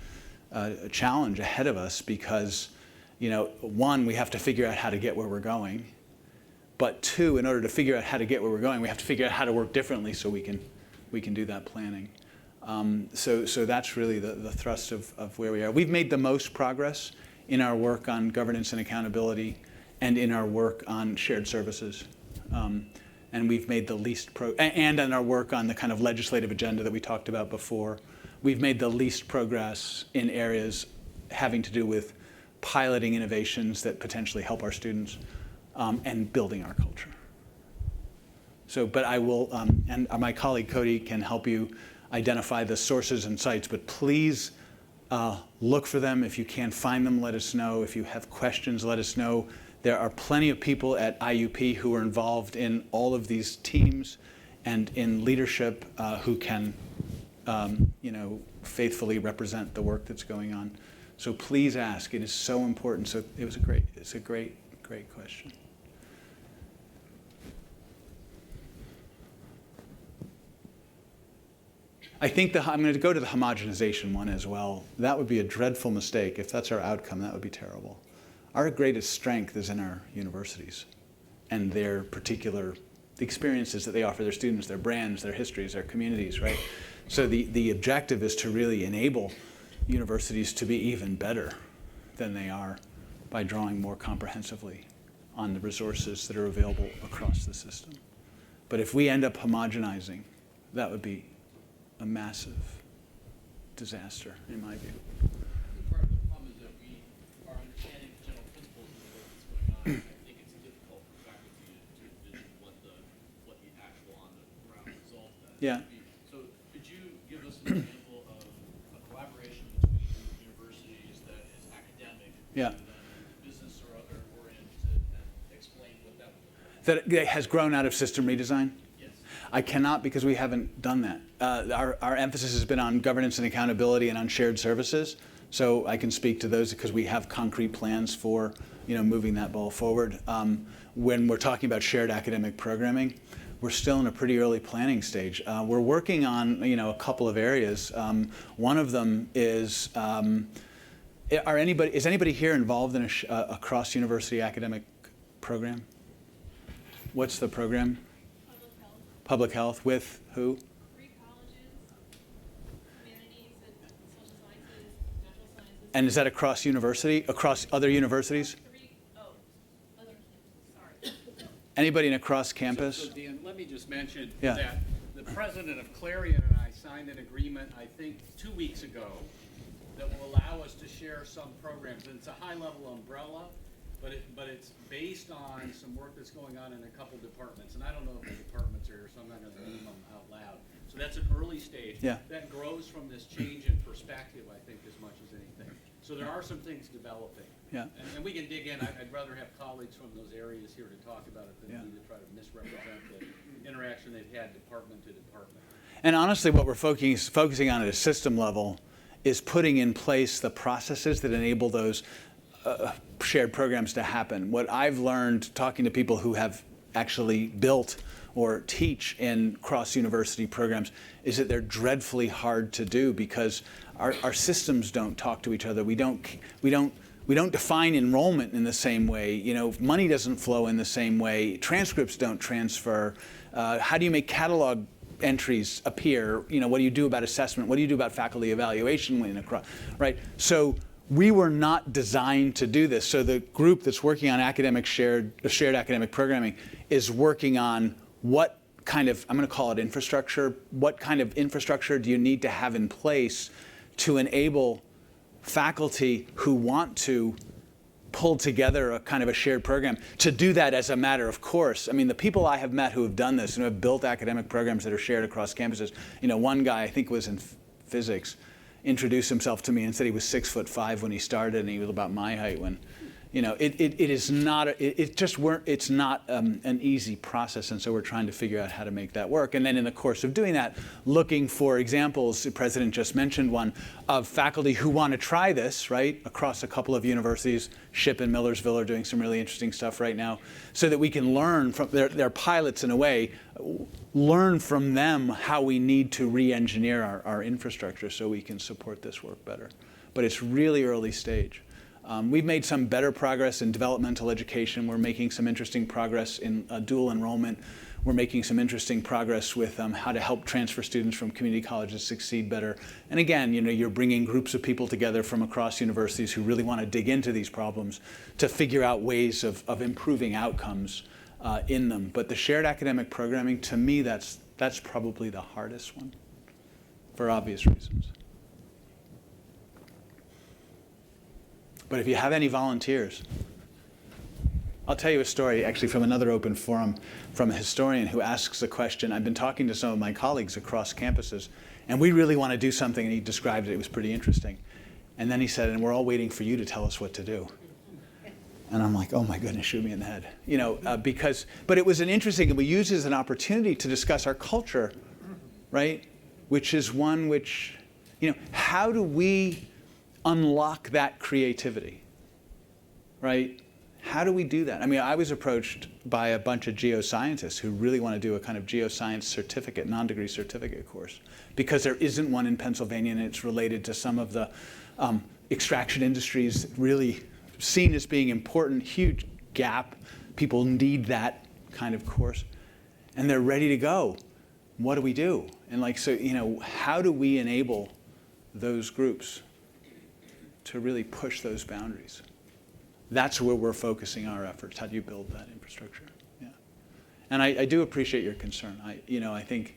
B: challenge ahead of us because, one, we have to figure out how to get where we're going. But 2, in order to figure out how to get where we're going, we have to figure out how to work differently so we can do that planning. So that's really the thrust of where we are. We've made the most progress in our work on governance and accountability and in our work on shared services. And we've made the least and in our work on the kind of legislative agenda that we talked about before. We've made the least progress in areas having to do with piloting innovations that potentially help our students and building our culture. So, but I will, and my colleague Cody can help you identify the sources and sites, but please look for them. If you can't find them, let us know. If you have questions, let us know. There are plenty of people at IUP who are involved in all of these teams and in leadership who can, faithfully represent the work that's going on. So please ask. It is so important. So it's a great question. I think I'm going to go to the homogenization one as well. That would be a dreadful mistake. If that's our outcome, that would be terrible. Our greatest strength is in our universities and their particular experiences that they offer their students, their brands, their histories, their communities, right? So the objective is to really enable universities to be even better than they are by drawing more comprehensively on the resources that are available across the system. But if we end up homogenizing, that would be a massive disaster, in my view.
I: Part of the problem is that we are understanding the general principles of the work that's going on. I think it's difficult for faculty to envision what the actual on the ground result of that
B: Yeah.
I: would be. So could you give us an example of a collaboration between universities that is academic
B: Yeah.
I: rather than business or other oriented, and explain what that would look like?
B: That has grown out of system redesign?
I: Yes.
B: I cannot because we haven't done that. Our emphasis has been on governance and accountability and on shared services. So I can speak to those because we have concrete plans for moving that ball forward. When we're talking about shared academic programming, we're still in a pretty early planning stage. We're working on a couple of areas. One of them is is anybody here involved in a cross-university academic program? What's the program?
G: Public health,
B: Public health with who?
G: 3 colleges, humanities and social sciences, natural sciences.
B: And is that across university? Across other universities?
G: 3, other campuses, sorry.
B: Anybody in a cross campus?
A: So Dan, let me just mention
B: Yeah.
A: that the president of Clarion and I signed an agreement, I think, 2 weeks ago, that will allow us to share some programs. And it's a high-level umbrella, but it's based on some work that's going on in a couple departments. And I don't know if the departments are here, so I'm not going to name them out loud. So that's an early stage.
B: Yeah.
A: That grows from this change in perspective, I think, as much as anything. So there are some things developing.
B: Yeah.
A: And we can dig in. I'd rather have colleagues from those areas here to talk about it than
B: Yeah.
A: me to try to misrepresent the interaction they've had department to department.
B: And honestly, what we're focusing on at a system level is putting in place the processes that enable those shared programs to happen. What I've learned talking to people who have actually built or teach in cross-university programs is that they're dreadfully hard to do because our systems don't talk to each other. We don't define enrollment in the same way. Money doesn't flow in the same way. Transcripts don't transfer. How do you make catalog entries appear? What do you do about assessment? What do you do about faculty evaluation when across, right? So we were not designed to do this. So the group that's working on shared academic programming is working on what kind of, I'm going to call it infrastructure. What kind of infrastructure do you need to have in place to enable faculty who want to pull together a kind of a shared program to do that as a matter of course? I mean, the people I have met who have done this and who have built academic programs that are shared across campuses, one guy I think was in physics, introduced himself to me and said he was 6'5" when he started and he was about my height when, it's not an easy process, and so we're trying to figure out how to make that work. And then in the course of doing that, looking for examples, the president just mentioned one, of faculty who want to try this, right, across a couple of universities. SHIP and Millersville are doing some really interesting stuff right now, so that we can learn from their pilots in a way, learn from them how we need to re-engineer our infrastructure so we can support this work better. But it's really early stage. We've made some better progress in developmental education. We're making some interesting progress in dual enrollment. We're making some interesting progress with how to help transfer students from community colleges succeed better. And again, you're bringing groups of people together from across universities who really want to dig into these problems to figure out ways of improving outcomes in them. But the shared academic programming, to me, that's probably the hardest one for obvious reasons. But if you have any volunteers, I'll tell you a story actually from another open forum from a historian who asks a question. I've been talking to some of my colleagues across campuses, and we really want to do something, and he described it. It was pretty interesting. And then he said, and we're all waiting for you to tell us what to do. And I'm like, oh my goodness, shoot me in the head. But it was an interesting, and we used it as an opportunity to discuss our culture, right? Which is one which, how do we unlock that creativity, right? How do we do that? I mean, I was approached by a bunch of geoscientists who really want to do a kind of geoscience certificate, non-degree certificate course, because there isn't one in Pennsylvania, and it's related to some of the extraction industries really seen as being important, huge gap. People need that kind of course, and they're ready to go. What do we do? And how do we enable those groups to really push those boundaries? That's where we're focusing our efforts. How do you build that infrastructure? Yeah. And I do appreciate your concern. I think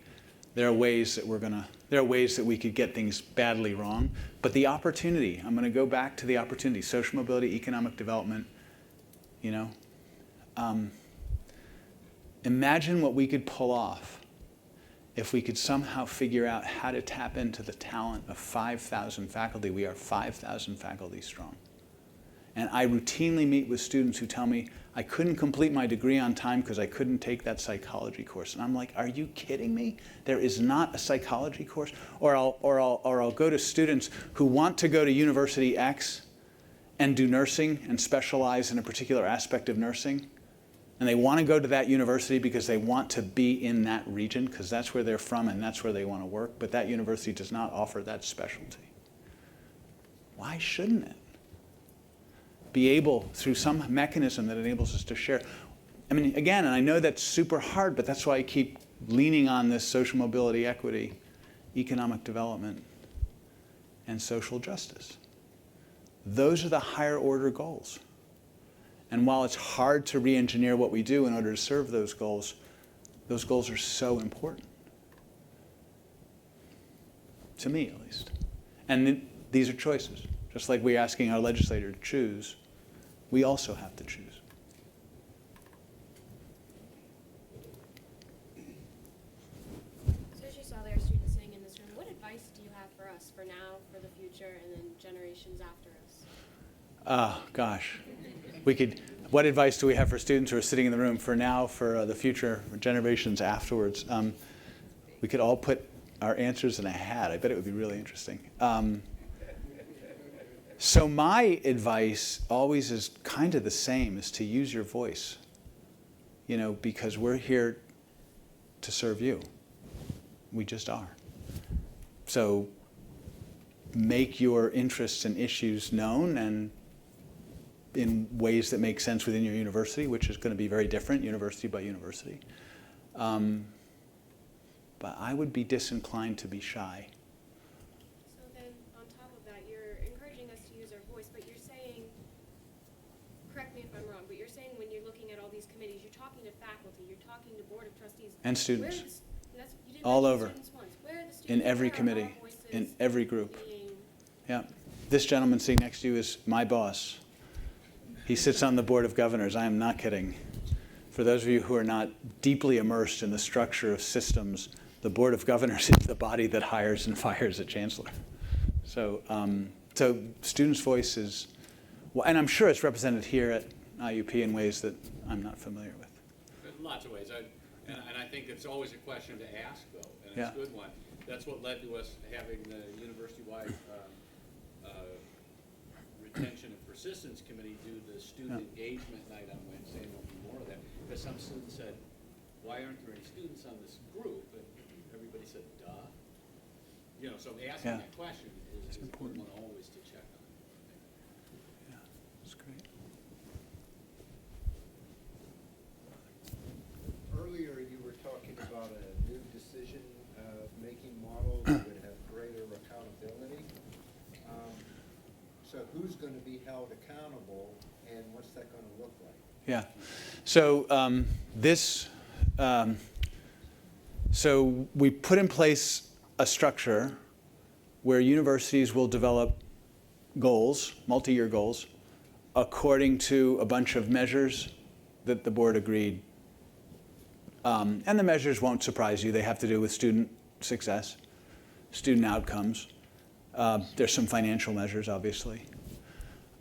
B: there are ways that we could get things badly wrong. But the opportunity, I'm going to go back to the opportunity, social mobility, economic development, imagine what we could pull off if we could somehow figure out how to tap into the talent of 5,000 faculty. We are 5,000 faculty strong. And I routinely meet with students who tell me, I couldn't complete my degree on time because I couldn't take that psychology course. And I'm like, are you kidding me? There is not a psychology course? Or I'll go to students who want to go to University X and do nursing and specialize in a particular aspect of nursing. And they want to go to that university because they want to be in that region, because that's where they're from and that's where they want to work. But that university does not offer that specialty. Why shouldn't it be able, through some mechanism that enables us to share? I mean, again, and I know that's super hard, but that's why I keep leaning on this social mobility, equity, economic development, and social justice. Those are the higher order goals. And while it's hard to re-engineer what we do in order to serve those goals are so important. To me, at least. And these are choices. Just like we're asking our legislator to choose, we also have to choose.
D: So as you saw, there are students sitting in this room. What advice do you have for us, for now, for the future, and then generations after us?
B: Oh, gosh. What advice do we have for students who are sitting in the room for now, for the future, for generations afterwards? We could all put our answers in a hat. I bet it would be really interesting. So my advice always is kind of the same, is to use your voice, because we're here to serve you. We just are. So make your interests and issues known, and in ways that make sense within your university, which is going to be very different, university by university. But I would be disinclined to be shy.
D: So then, on top of that, you're encouraging us to use our voice, but you're saying, correct me if I'm wrong, but you're saying when you're looking at all these committees, you're talking to faculty, you're talking to board of trustees.
B: And students.
D: You didn't
B: All
D: mention
B: over.
D: students once. Where are the students?
B: In every
D: Where are our
B: committee,
D: voices
B: in every group.
D: being-
B: Yeah. This gentleman sitting next to you is my boss. He sits on the board of governors. I am not kidding. For those of you who are not deeply immersed in the structure of systems, the board of governors is the body that hires and fires a chancellor. So students' voice is, well, and I'm sure it's represented here at IUP in ways that I'm not familiar with.
I: In lots of ways, and I think it's always a question to ask, though, and it's
B: Yeah.
I: a good one. That's what led to us having the university-wide retention and persistence committee do the student engagement night on Wednesday, and there'll be more of that. Because some students said, why aren't there any students on this group? And everybody said, duh. So asking that question is a good one always to check on.
B: Yeah, that's great.
J: Earlier, you were talking about a new decision-making model that would have greater accountability. So who's going to be held accountable, and what's that going to look like?
B: Yeah. So so we put in place a structure where universities will develop goals, multi-year goals, according to a bunch of measures that the board agreed. And the measures won't surprise you. They have to do with student success, student outcomes. There's some financial measures, obviously.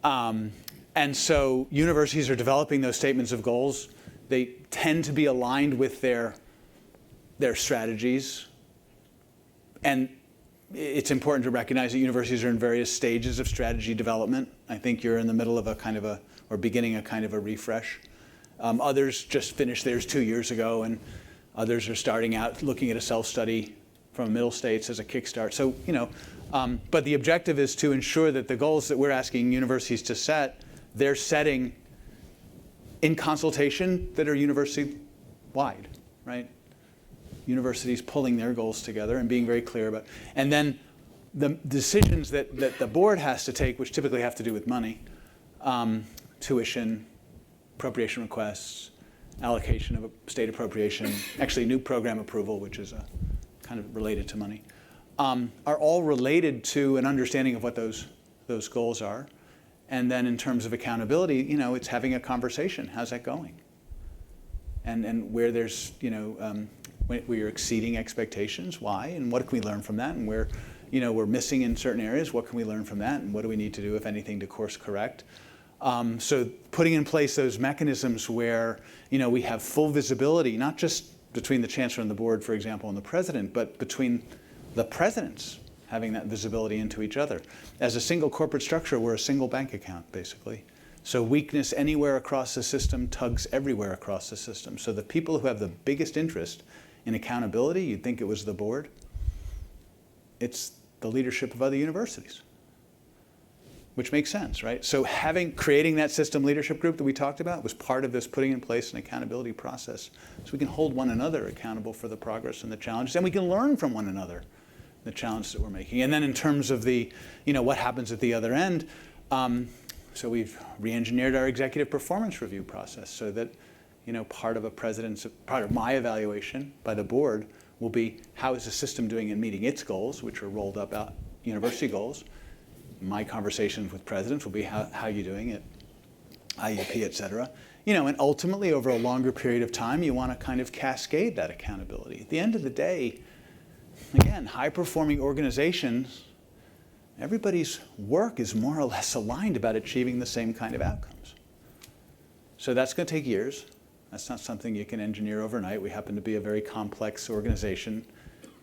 B: And so universities are developing those statements of goals. They tend to be aligned with their strategies. And it's important to recognize that universities are in various stages of strategy development. I think you're in the middle of or beginning a kind of a refresh. Others just finished theirs 2 years ago, and others are starting out looking at a self-study from middle states as a kickstart. So, but the objective is to ensure that the goals that we're asking universities to set, they're setting in consultation that are university-wide, right? Universities pulling their goals together and being very clear about. And then the decisions that the board has to take, which typically have to do with money, tuition, appropriation requests, allocation of a state appropriation, actually new program approval, which is kind of related to money, are all related to an understanding of what those goals are. And then in terms of accountability, it's having a conversation. How's that going? And where there's, where you're exceeding expectations, why? And what can we learn from that? And where, we're missing in certain areas, what can we learn from that? And what do we need to do, if anything, to course correct? So putting in place those mechanisms where, we have full visibility, not just between the chancellor and the board, for example, and the president, but between the presidents having that visibility into each other. As a single corporate structure, we're a single bank account, basically. So weakness anywhere across the system tugs everywhere across the system. So the people who have the biggest interest in accountability, you'd think it was the board. It's the leadership of other universities, which makes sense, right? So creating that system leadership group that we talked about was part of this putting in place an accountability process. So we can hold one another accountable for the progress and the challenges, and we can learn from one another the challenges that we're making. And then in terms of the, what happens at the other end, so we've re-engineered our executive performance review process so that, part of my evaluation by the board will be how is the system doing in meeting its goals, which are rolled up out university goals. My conversations with presidents will be how are you doing at IUP, et cetera. And ultimately over a longer period of time, you want to kind of cascade that accountability. At the end of the day, again, high-performing organizations, everybody's work is more or less aligned about achieving the same kind of outcomes. So that's going to take years. That's not something you can engineer overnight. We happen to be a very complex organization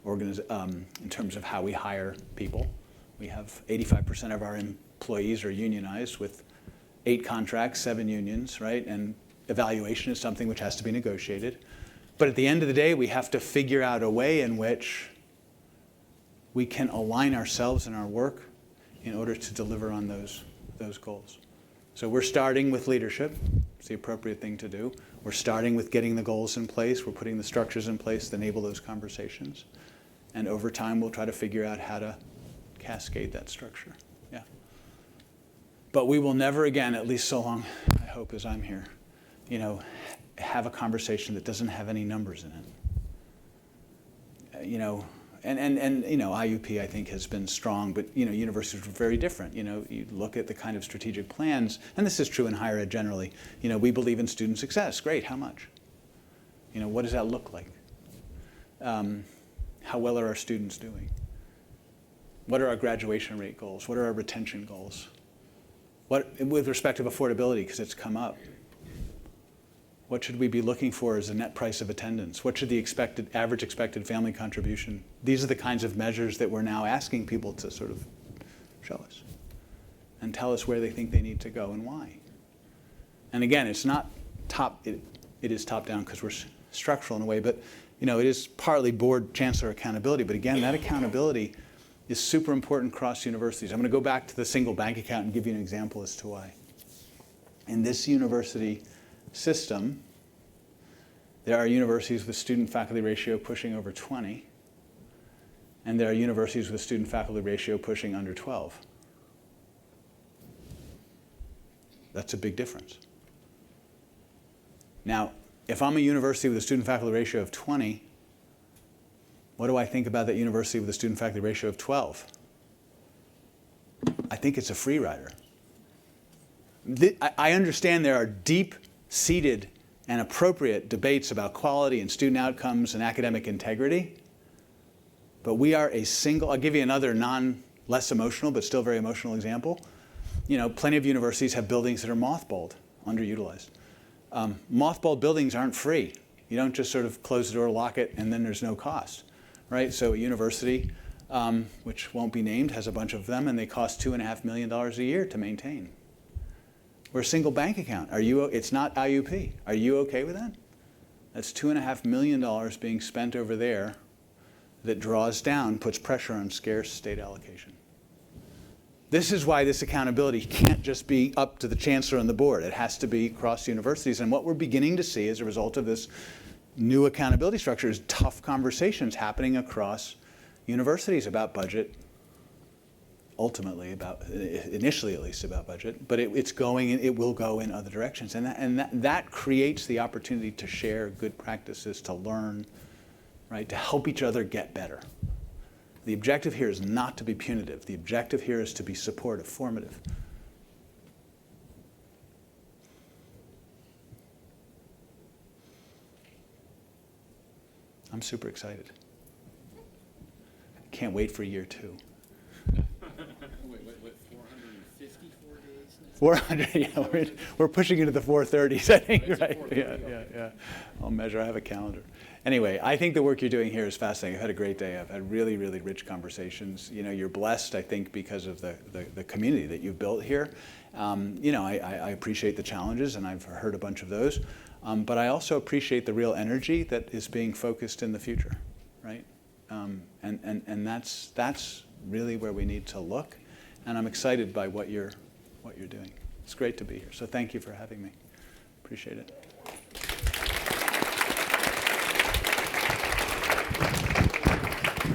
B: in terms of how we hire people. We have 85% of our employees are unionized with 8 contracts, 7 unions, right? And evaluation is something which has to be negotiated. But at the end of the day, we have to figure out a way in which we can align ourselves and our work in order to deliver on those goals. So we're starting with leadership. It's the appropriate thing to do. We're starting with getting the goals in place. We're putting the structures in place to enable those conversations. And over time, we'll try to figure out how to cascade that structure. Yeah. But we will never again, at least so long, I hope, as I'm here, have a conversation that doesn't have any numbers in it. And IUP I think has been strong, but universities are very different. You look at the kind of strategic plans, and this is true in higher ed generally. We believe in student success. Great, how much? What does that look like? How well are our students doing? What are our graduation rate goals? What are our retention goals? With respect to affordability, because it's come up, what should we be looking for as a net price of attendance? What should the average expected family contribution? These are the kinds of measures that we're now asking people to sort of show us and tell us where they think they need to go and why. And again, it's not it is top down because we're structural in a way, but it is partly board chancellor accountability. But again, that accountability is super important across universities. I'm going to go back to the single bank account and give you an example as to why. In this university system, there are universities with student-faculty ratio pushing over 20, and there are universities with student-faculty ratio pushing under 12. That's a big difference. Now, if I'm a university with a student-faculty ratio of 20, what do I think about that university with a student-faculty ratio of 12? I think it's a free rider. I understand there are deep-seated and appropriate debates about quality and student outcomes and academic integrity. But we are a single, I'll give you another less emotional, but still very emotional example. You know, plenty of universities have buildings that are mothballed, underutilized. Mothballed buildings aren't free. You don't just sort of close the door, lock it, and then there's no cost, right? So a university, which won't be named, has a bunch of them, and they cost $2.5 million a year to maintain. We're a single bank account. It's not IUP. Are you okay with that? That's $2.5 million being spent over there that draws down, puts pressure on scarce state allocation. This is why this accountability can't just be up to the chancellor and the board. It has to be across universities. And what we're beginning to see as a result of this new accountability structure is tough conversations happening across universities about budget, ultimately initially at least about budget, but it will go in other directions. And that creates the opportunity to share good practices, to learn, right, to help each other get better. The objective here is not to be punitive. The objective here is to be supportive, formative. I'm super excited. Can't wait for year 2.
I: Wait, 454 days?
B: 400, yeah, we're pushing into the 430s, I think,
I: It's
B: right?
I: 430,
B: Yeah. I'll measure, I have a calendar. Anyway, I think the work you're doing here is fascinating. I've had a great day. I've had really, really rich conversations. You know, you're blessed, I think, because of the community that you've built here. You know, I appreciate the challenges, and I've heard a bunch of those. But I also appreciate the real energy that is being focused in the future, right? And that's really where we need to look. And I'm excited by what you're doing. It's great to be here. So thank you for having me. Appreciate it.